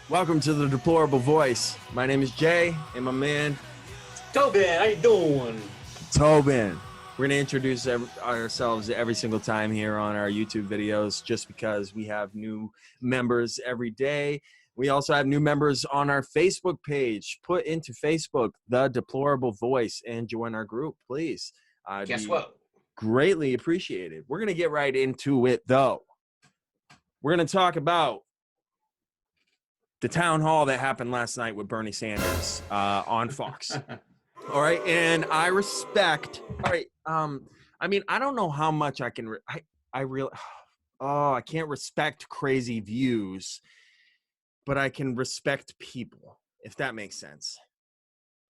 Welcome to the Deplorable Voice. My name is Jay, and my man Tobin, how you doing? Tobin. We're gonna introduce ourselves every single time here on our YouTube videos, just because we have new members every day. We also have new members on our Facebook page. Put into Facebook the Deplorable Voice and join our group, please. Guess what? Greatly appreciated. We're gonna get right into it, though. We're gonna talk about the town hall that happened last night with Bernie Sanders on Fox. All right, and I respect. All right, I mean, I don't know how much I can. I really. Oh, I can't respect crazy views, but I can respect people, if that makes sense.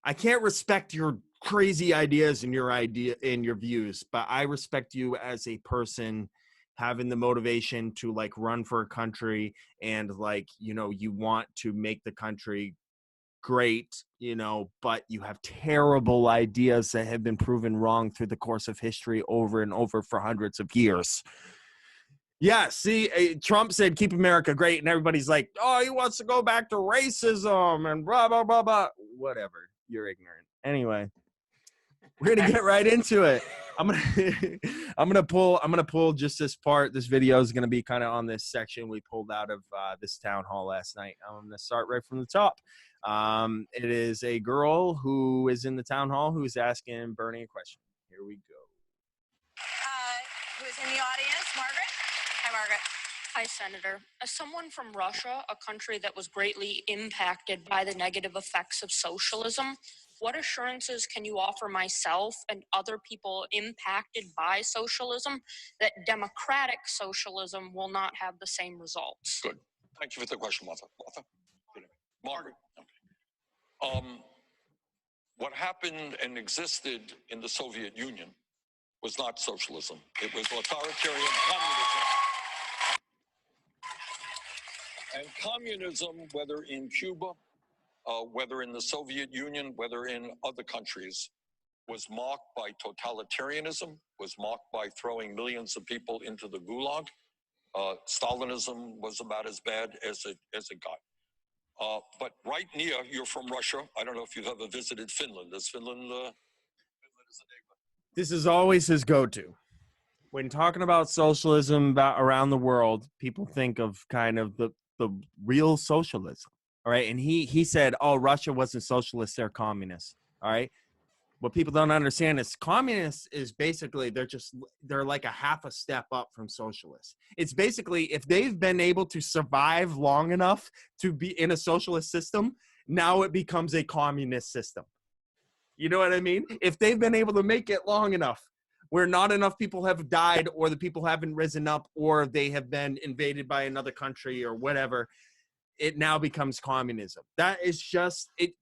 I can't respect your crazy ideas and your views, but I respect you as a person having the motivation to like run for a country and like, you know, you want to make the country great, you know, but you have terrible ideas that have been proven wrong through the course of history over and over for hundreds of years. Yeah, see, Trump said keep America great, and everybody's like, oh, he wants to go back to racism and blah, blah, blah, blah. Whatever. You're ignorant. Anyway, we're gonna get right into it. I'm gonna pull just this part. This video is gonna be kind of on this section we pulled out of this town hall last night. I'm gonna start right from the top. It is a girl who is in the town hall who's asking Bernie a question. Here we go. Who's in the audience? Margaret? Hi, Margaret. Hi, Senator. As someone from Russia, a country that was greatly impacted by the negative effects of socialism, what assurances can you offer myself and other people impacted by socialism that democratic socialism will not have the same results? Good. Thank you for the question, Martha. Margaret. Okay. What happened and existed in the Soviet Union was not socialism. It was authoritarian communism. And communism, whether in Cuba, whether in the Soviet Union, whether in other countries, was marked by totalitarianism, was marked by throwing millions of people into the gulag. Stalinism was about as bad as it got. But right near, you're from Russia. I don't know if you've ever visited Finland. Is Finland is a neighbor? This is always his go-to. When talking about socialism around the world, people think of kind of the real socialism. All right. And he said, oh, Russia wasn't socialist, they're communists. All right. What people don't understand is communists is basically they're like a half a step up from socialists. It's basically if they've been able to survive long enough to be in a socialist system, now it becomes a communist system. You know what I mean? If they've been able to make it long enough where not enough people have died or the people haven't risen up or they have been invaded by another country or whatever, it now becomes communism. That is just it.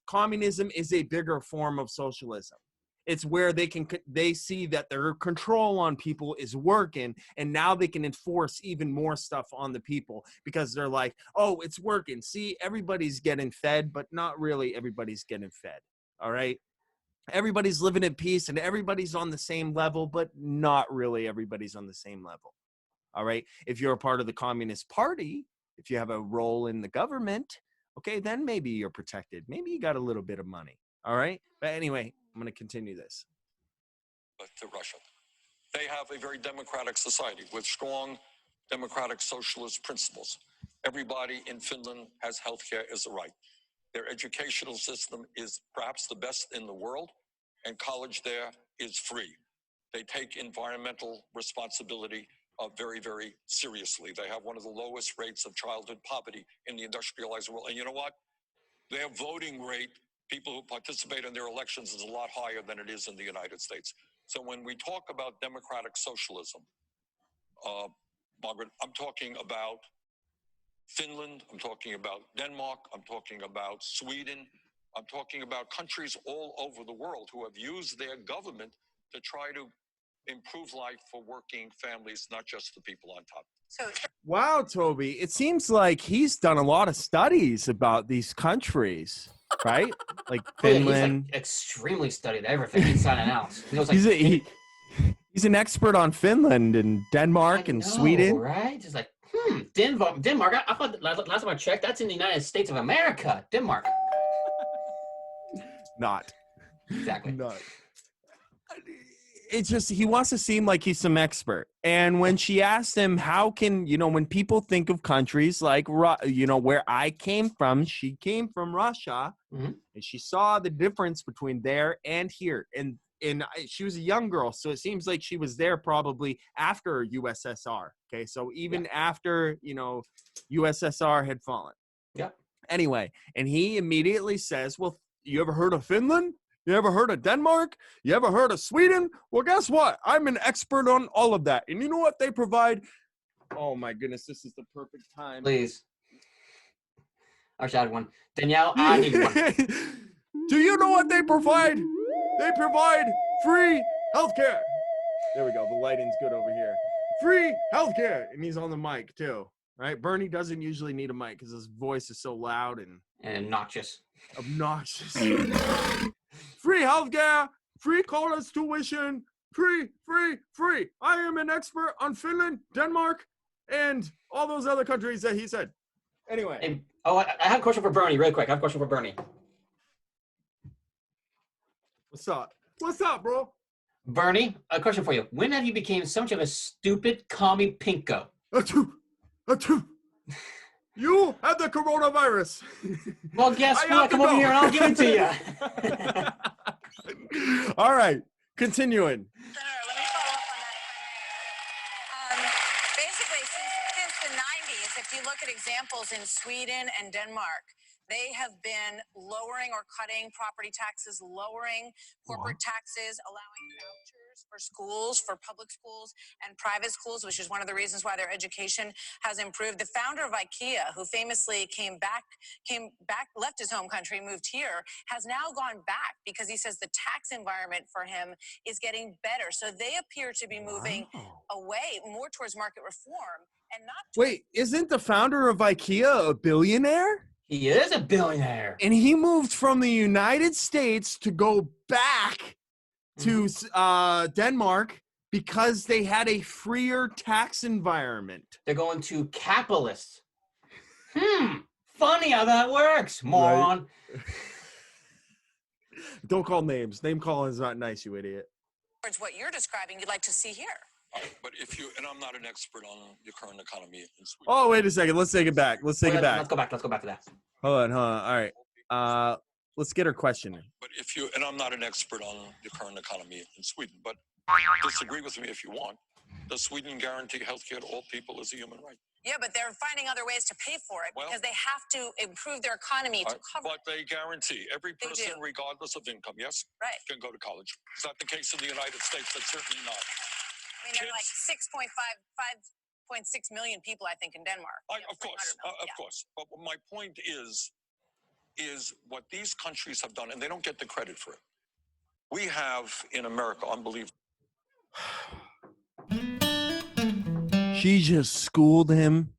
Communism is a bigger form of socialism. It's where they see that their control on people is working, and now they can enforce even more stuff on the people because they're like, oh, it's working. See, everybody's getting fed, but not really everybody's getting fed. All right. Everybody's living in peace and everybody's on the same level, but not really everybody's on the same level. All right. If you're a part of the Communist Party, if you have a role in the government, okay, then maybe you're protected. Maybe you got a little bit of money. All right. But anyway, I'm going to continue this. To Russia. They have a very democratic society with strong democratic socialist principles. Everybody in Finland has healthcare as a right. Their educational system is perhaps the best in the world, and college there is free. They take environmental responsibility very, very seriously. They have one of the lowest rates of childhood poverty in the industrialized world. And you know what? Their voting rate, people who participate in their elections, is a lot higher than it is in the United States. So when we talk about democratic socialism, Margaret, I'm talking about Finland, I'm talking about Denmark, I'm talking about Sweden, I'm talking about countries all over the world who have used their government to try to improve life for working families, not just the people on top. Wow, Toby, it seems like he's done a lot of studies about these countries, right? Like Finland. Yeah, he's like extremely studied everything inside and out. He knows, like, he's an expert on Finland and Denmark and Sweden. Right? Just like, Denmark. I thought last time I checked, that's in the United States of America. Denmark. Not. Exactly. Not. It's just he wants to seem like he's some expert. And when she asked him, how can, when people think of countries like, where I came from, she came from Russia, and she saw the difference between there and here. And she was a young girl, so it seems like she was there probably after USSR. Okay, so even after, USSR had fallen. Yeah. Anyway, and he immediately says, well, you ever heard of Finland? You ever heard of Denmark? You ever heard of Sweden? Well, guess what? I'm an expert on all of that. And you know what they provide? Oh, my goodness. This is the perfect time. Please. I wish I had one. Danielle, I need one. Do you know what they provide? They provide free healthcare. There we go. The lighting's good over here. Free healthcare. And he's on the mic, too. Right? Bernie doesn't usually need a mic because his voice is so loud and obnoxious. Free healthcare, free college tuition, free. I am an expert on Finland, Denmark, and all those other countries that he said. Anyway. I have a question for Bernie, real quick. What's up, bro? Bernie, a question for you. When have you become so much of a stupid commie pinko? Achoo. You have the coronavirus. Well, guess what? Come over here and I'll give it to you. All right. Continuing. Senator, let me follow up on that if I may. Basically, since the 90s, if you look at examples in Sweden and Denmark, they have been lowering or cutting property taxes, lowering corporate taxes, allowing vouchers for schools, for public schools and private schools, which is one of the reasons why their education has improved. The founder of IKEA, who famously came back, left his home country, moved here, has now gone back because he says the tax environment for him is getting better. So they appear to be moving away more towards market reform and not. Wait, isn't the founder of IKEA a billionaire? He is a billionaire. And he moved from the United States to go back to Denmark because they had a freer tax environment. They're going to capitalists. Funny how that works, moron. Right. Don't call names. Name calling is not nice, you idiot. What you're describing, you'd like to see here. But and I'm not an expert on the current economy in Sweden. Oh, wait a second. Let's take it back. Let's go back to that. Hold on. All right. Let's get her question in. But and I'm not an expert on the current economy in Sweden, but disagree with me if you want. Does Sweden guarantee health care to all people as a human right? Yeah, but they're finding other ways to pay for it because they have to improve their economy to cover it. But they guarantee every person, regardless of income, yes, can go to college. Is that the case in the United States? That's certainly not. I mean, there are like 5.6 million people, I think, in Denmark. Of course. But my point is what these countries have done, and they don't get the credit for it. We have in America, unbelievable. She just schooled him.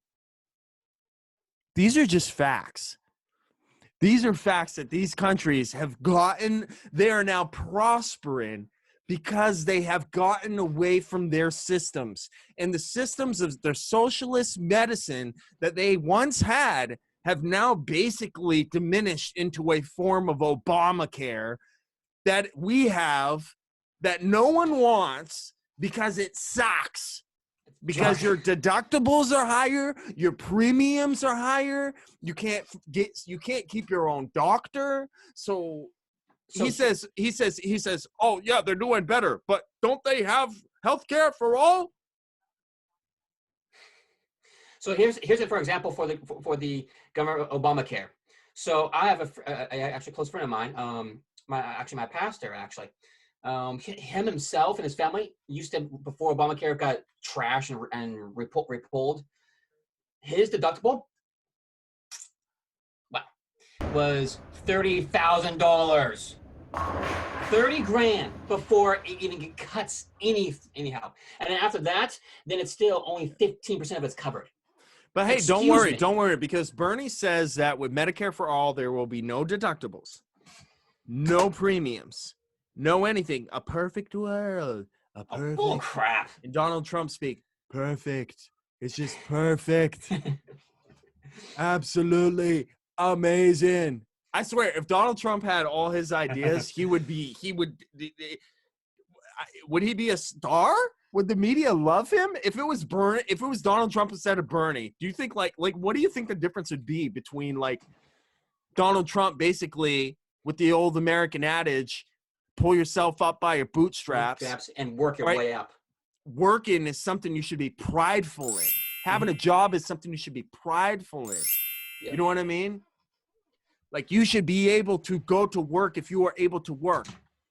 These are just facts. These are facts that these countries have gotten. They are now prospering because they have gotten away from their systems. And the systems of their socialist medicine that they once had have now basically diminished into a form of Obamacare that we have that no one wants because it sucks. Because your deductibles are higher, your premiums are higher, you can't keep your own doctor. So he says, oh yeah, they're doing better, but don't they have health care for all? So here's it for example for the government Obamacare. So I have actually a close friend of mine, my pastor actually. Him himself and his family used to, before Obamacare got trashed and repulled, his deductible was $30,000. $30,000 before it even cuts anyhow. And then after that, then it's still only 15% of it's covered. But hey, don't worry, because Bernie says that with Medicare for all, there will be no deductibles, no premiums. No anything. A perfect world. A perfect. Oh, crap. And Donald Trump speak. Perfect. It's just perfect. Absolutely amazing. I swear, if Donald Trump had all his ideas, would he be a star? Would the media love him? If it was Donald Trump instead of Bernie, do you think like what do you think the difference would be between like Donald Trump basically with the old American adage, pull yourself up by your bootstraps, and work your right? way up. Working is something you should be prideful in. Having a job is something you should be prideful in. Yeah. You know what I mean? Like you should be able to go to work if you are able to work.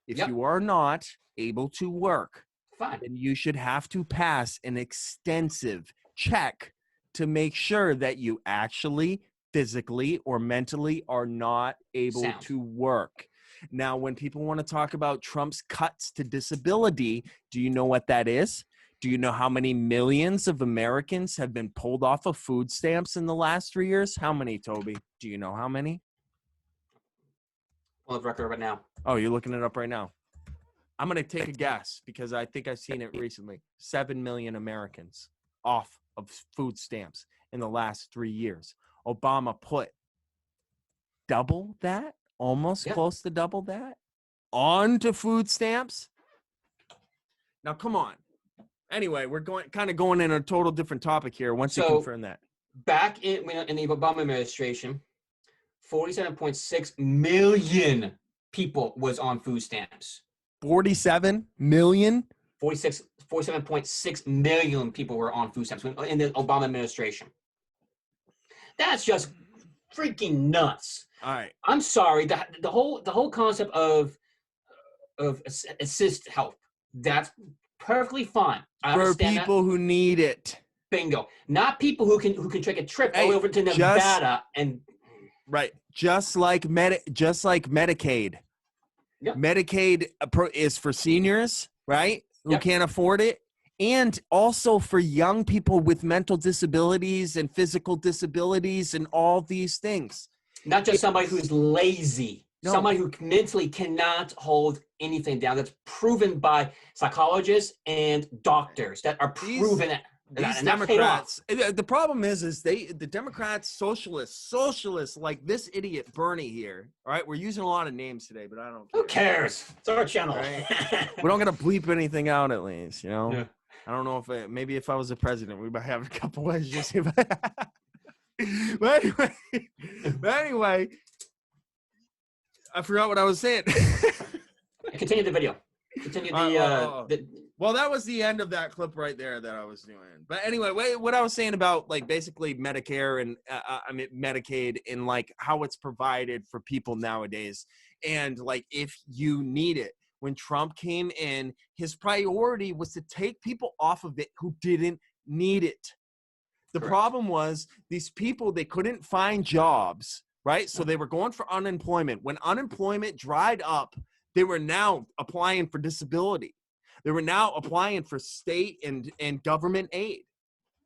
If you are not able to work, fine, then you should have to pass an extensive check to make sure that you actually physically or mentally are not able to work. Now, when people want to talk about Trump's cuts to disability, do you know what that is? Do you know how many millions of Americans have been pulled off of food stamps in the last 3 years? How many, Toby? Do you know how many? On the record right now. Oh, you're looking it up right now. I'm going to take a guess because I think I've seen it recently. 7 million Americans off of food stamps in the last 3 years. Obama put double that, almost close to double that, onto food stamps. Now, come on. Anyway, we're going in a total different topic here once you confirm that. Back in the Obama administration, 47.6 million people was on food stamps. 47 million? 47.6 million people were on food stamps in the Obama administration. That's just freaking nuts. All right. I'm sorry. The whole concept of assist help, that's perfectly fine. For people who need it. Bingo. Not people who can take a trip all the way over to Nevada and right. Just like Medicaid. Yep. Medicaid is for seniors, right? Who can't afford it. And also for young people with mental disabilities and physical disabilities and all these things. Not just somebody who's lazy. No. Somebody who mentally cannot hold anything down. That's proven by psychologists and doctors that are proven it. These Democrats, the problem is the Democrats, socialists like this idiot Bernie here. All right, we're using a lot of names today, but I don't care. Who cares? It's our channel. Right? We're not gonna bleep anything out at least, you know. Yeah. I don't know maybe if I was the president, we might have a couple ways just. But anyway, I forgot what I was saying. Continue the video. Continue Well, that was the end of that clip right there that I was doing. But anyway, what I was saying about like basically Medicare and Medicaid and like how it's provided for people nowadays. And like if you need it, when Trump came in, his priority was to take people off of it who didn't need it. The problem was these people, they couldn't find jobs, right? So they were going for unemployment. When unemployment dried up, they were now applying for disability. They were now applying for state and government aid.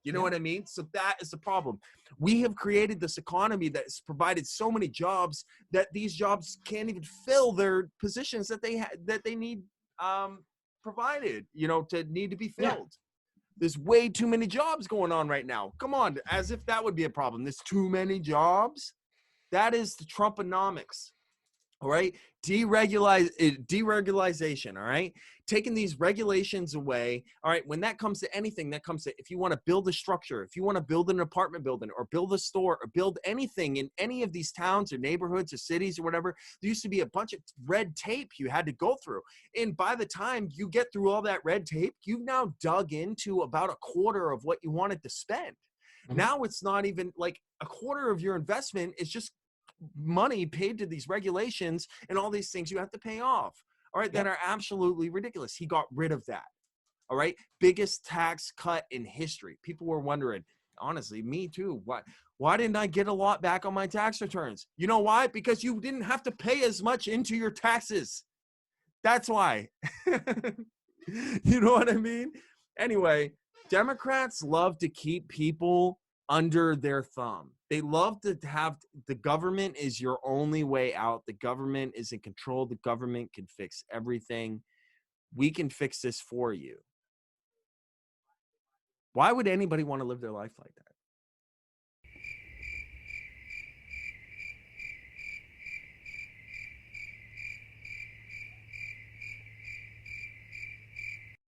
You know what I mean? So that is the problem. We have created this economy that has provided so many jobs that these jobs can't even fill their positions that they need provided, to need to be filled. Yeah. There's way too many jobs going on right now. Come on, as if that would be a problem. There's too many jobs. That is the Trumponomics. All right. Deregulation. All right. Taking these regulations away. All right. When that comes to anything, if you want to build a structure, if you want to build an apartment building or build a store or build anything in any of these towns or neighborhoods or cities or whatever, there used to be a bunch of red tape you had to go through. And by the time you get through all that red tape, you've now dug into about a quarter of what you wanted to spend. Mm-hmm. Now it's not even like a quarter of your investment is just money paid to these regulations and all these things you have to pay off. All right. That are absolutely ridiculous. He got rid of that. All right. Biggest tax cut in history. People were wondering, honestly, me too. Why didn't I get a lot back on my tax returns? You know why? Because you didn't have to pay as much into your taxes. That's why. You know what I mean? Anyway, Democrats love to keep people under their thumb. They love to have the government is your only way out. The government is in control. The government can fix everything. We can fix this for you. Why would anybody want to live their life like that?